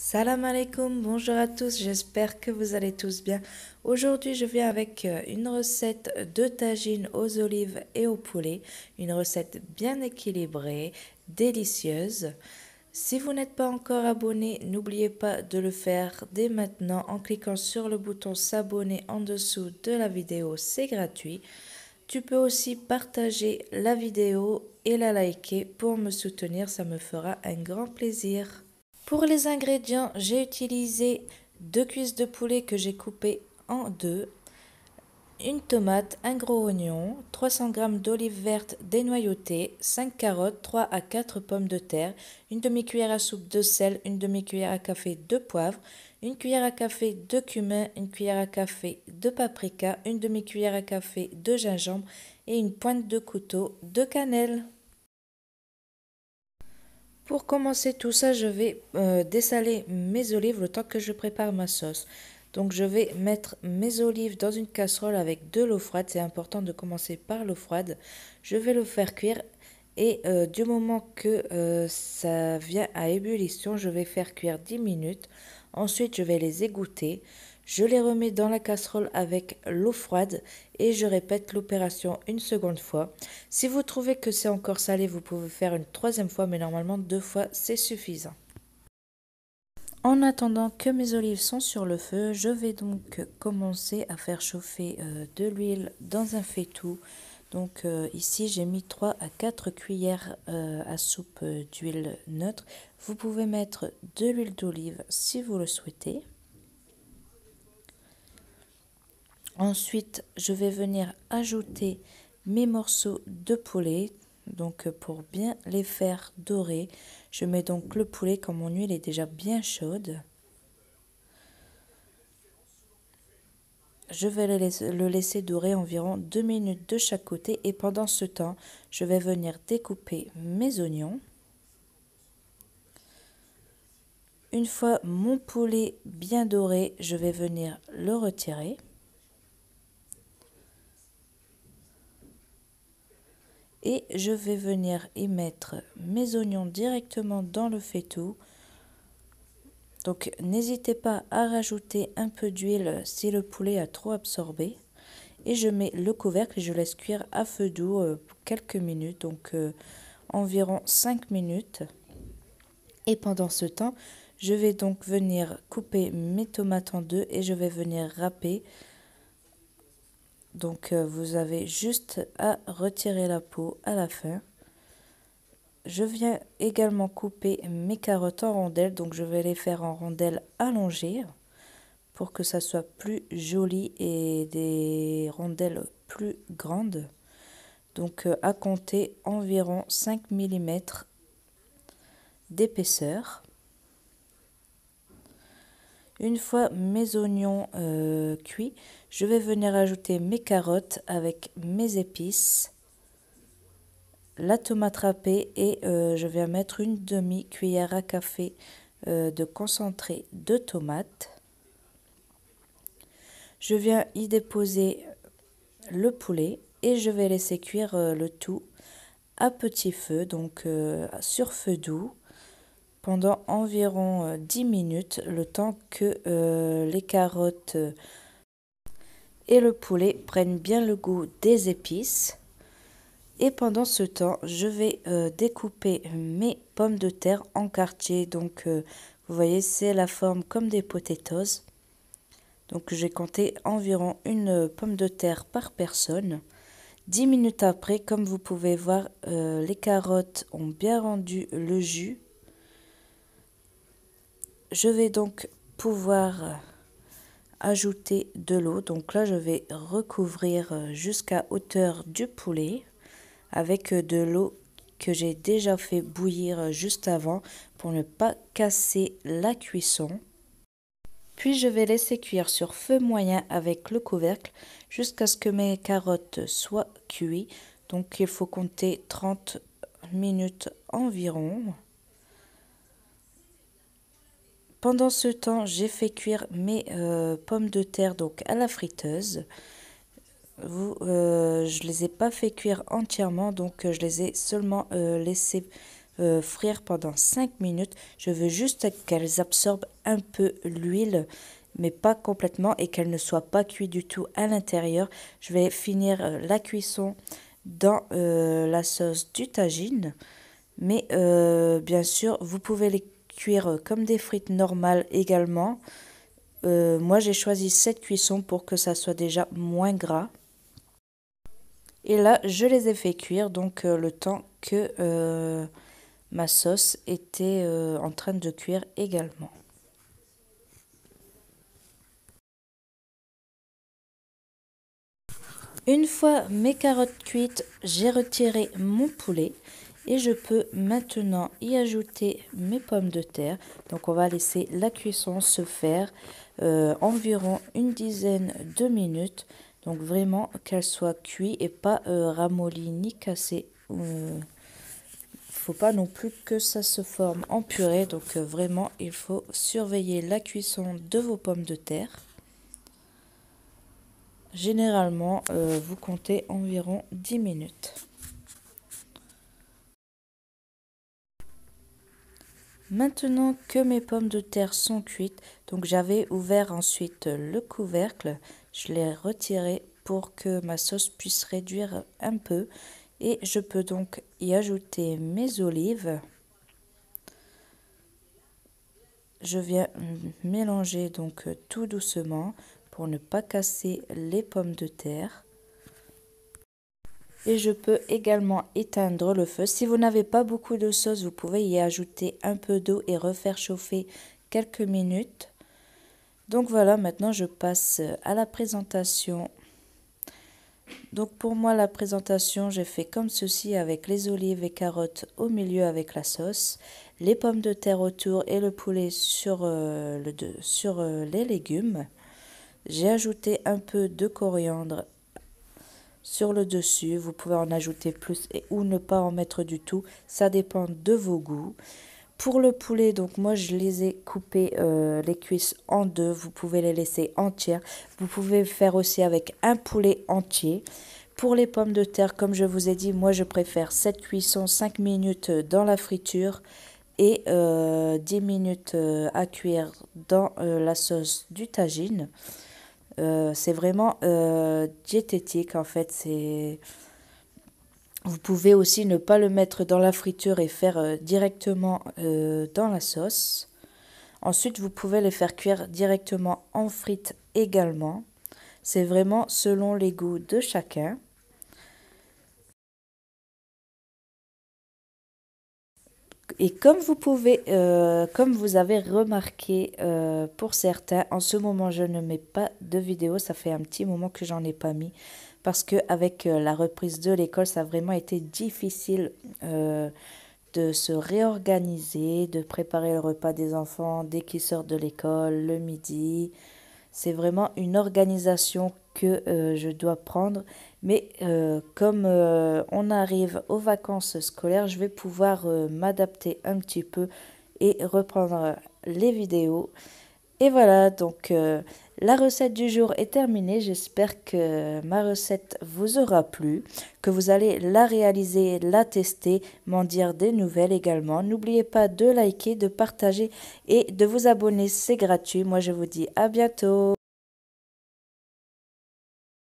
Salam alaikum, bonjour à tous, j'espère que vous allez tous bien. Aujourd'hui, je viens avec une recette de tagine aux olives et au poulet, une recette bien équilibrée, délicieuse. Si vous n'êtes pas encore abonné, n'oubliez pas de le faire dès maintenant en cliquant sur le bouton s'abonner en dessous de la vidéo, c'est gratuit. Tu peux aussi partager la vidéo et la liker pour me soutenir, ça me fera un grand plaisir. Pour les ingrédients, j'ai utilisé 2 cuisses de poulet que j'ai coupées en deux, une tomate, un gros oignon, 300 g d'olives vertes dénoyautées, 5 carottes, 3 à 4 pommes de terre, une demi-cuillère à soupe de sel, une demi-cuillère à café de poivre, une cuillère à café de cumin, une cuillère à café de paprika, une demi-cuillère à café de gingembre et une pointe de couteau de cannelle. Pour commencer tout ça, je vais dessaler mes olives le temps que je prépare ma sauce. Donc je vais mettre mes olives dans une casserole avec de l'eau froide. C'est important de commencer par l'eau froide. Je vais le faire cuire et du moment que ça vient à ébullition, je vais faire cuire 10 minutes. Ensuite, je vais les égoutter. Je les remets dans la casserole avec l'eau froide et je répète l'opération une seconde fois. Si vous trouvez que c'est encore salé, vous pouvez faire une troisième fois, mais normalement 2 fois c'est suffisant. En attendant que mes olives sont sur le feu, je vais donc commencer à faire chauffer de l'huile dans un faitout. Donc ici j'ai mis 3 à 4 cuillères à soupe d'huile neutre. Vous pouvez mettre de l'huile d'olive si vous le souhaitez. Ensuite, je vais venir ajouter mes morceaux de poulet. Donc pour bien les faire dorer, je mets donc le poulet quand mon huile est déjà bien chaude. Je vais le laisser dorer environ 2 minutes de chaque côté et pendant ce temps, je vais venir découper mes oignons. Une fois mon poulet bien doré, je vais venir le retirer. Et je vais venir y mettre mes oignons directement dans le faitout. Donc n'hésitez pas à rajouter un peu d'huile si le poulet a trop absorbé. Et je mets le couvercle et je laisse cuire à feu doux quelques minutes, donc environ 5 minutes. Et pendant ce temps, je vais donc venir couper mes tomates en deux et je vais venir râper. Donc vous avez juste à retirer la peau à la fin. Je viens également couper mes carottes en rondelles, donc je vais les faire en rondelles allongées pour que ça soit plus joli et des rondelles plus grandes. Donc à compter environ 5 mm d'épaisseur. Une fois mes oignons cuits, je vais venir ajouter mes carottes avec mes épices, la tomate râpée et je vais mettre une demi-cuillère à café de concentré de tomate. Je viens y déposer le poulet et je vais laisser cuire le tout à petit feu, donc sur feu doux, pendant environ 10 minutes, le temps que les carottes et le poulet prennent bien le goût des épices. Et pendant ce temps, je vais découper mes pommes de terre en quartiers. Donc, vous voyez, c'est la forme comme des potatoes. Donc, j'ai compté environ une pomme de terre par personne. 10 minutes après, comme vous pouvez voir, les carottes ont bien rendu le jus. Je vais donc pouvoir ajouter de l'eau. Donc là, je vais recouvrir jusqu'à hauteur du poulet avec de l'eau que j'ai déjà fait bouillir juste avant pour ne pas casser la cuisson. Puis je vais laisser cuire sur feu moyen avec le couvercle jusqu'à ce que mes carottes soient cuites. Donc il faut compter 30 minutes environ. Pendant ce temps, j'ai fait cuire mes pommes de terre donc à la friteuse. Je les ai pas fait cuire entièrement, donc je les ai seulement laissé frire pendant 5 minutes. Je veux juste qu'elles absorbent un peu l'huile, mais pas complètement, et qu'elles ne soient pas cuites du tout à l'intérieur. Je vais finir la cuisson dans la sauce du tagine. Mais bien sûr, vous pouvez les cuire comme des frites normales également. Moi, j'ai choisi cette cuisson pour que ça soit déjà moins gras. Et là, je les ai fait cuire donc le temps que ma sauce était en train de cuire également. Une fois mes carottes cuites, j'ai retiré mon poulet et je peux maintenant y ajouter mes pommes de terre. Donc on va laisser la cuisson se faire environ une dizaine de minutes. Donc vraiment qu'elle soit cuite et pas ramollie ni cassée. Faut pas non plus que ça se forme en purée. Donc vraiment il faut surveiller la cuisson de vos pommes de terre. Généralement, vous comptez environ 10 minutes. Maintenant que mes pommes de terre sont cuites, donc j'avais ouvert ensuite le couvercle, je l'ai retiré pour que ma sauce puisse réduire un peu et je peux donc y ajouter mes olives. Je viens mélanger donc tout doucement pour ne pas casser les pommes de terre. Et je peux également éteindre le feu. Si vous n'avez pas beaucoup de sauce, vous pouvez y ajouter un peu d'eau et refaire chauffer quelques minutes. Donc voilà, maintenant je passe à la présentation. Donc pour moi, la présentation, j'ai fait comme ceci avec les olives et carottes au milieu avec la sauce, les pommes de terre autour et le poulet sur les légumes. J'ai ajouté un peu de coriandre sur le dessus. Vous pouvez en ajouter plus ou ne pas en mettre du tout. Ça dépend de vos goûts. Pour le poulet, donc moi je les ai coupés les cuisses en deux. Vous pouvez les laisser entières. Vous pouvez faire aussi avec un poulet entier. Pour les pommes de terre, comme je vous ai dit, moi je préfère cette cuisson 5 minutes dans la friture et 10 minutes à cuire dans la sauce du tagine. C'est vraiment diététique en fait. Vous pouvez aussi ne pas le mettre dans la friture et faire directement dans la sauce. Ensuite, vous pouvez les faire cuire directement en frites également. C'est vraiment selon les goûts de chacun. Et comme comme vous avez remarqué pour certains, en ce moment je ne mets pas de vidéo, ça fait un petit moment que j'en ai pas mis parce que avec la reprise de l'école, ça a vraiment été difficile de se réorganiser, de préparer le repas des enfants dès qu'ils sortent de l'école, le midi. C'est vraiment une organisation que je dois prendre. Mais comme on arrive aux vacances scolaires, je vais pouvoir m'adapter un petit peu et reprendre les vidéos. Et voilà, donc la recette du jour est terminée. J'espère que ma recette vous aura plu, que vous allez la réaliser, la tester, m'en dire des nouvelles également. N'oubliez pas de liker, de partager et de vous abonner, c'est gratuit. Moi, je vous dis à bientôt.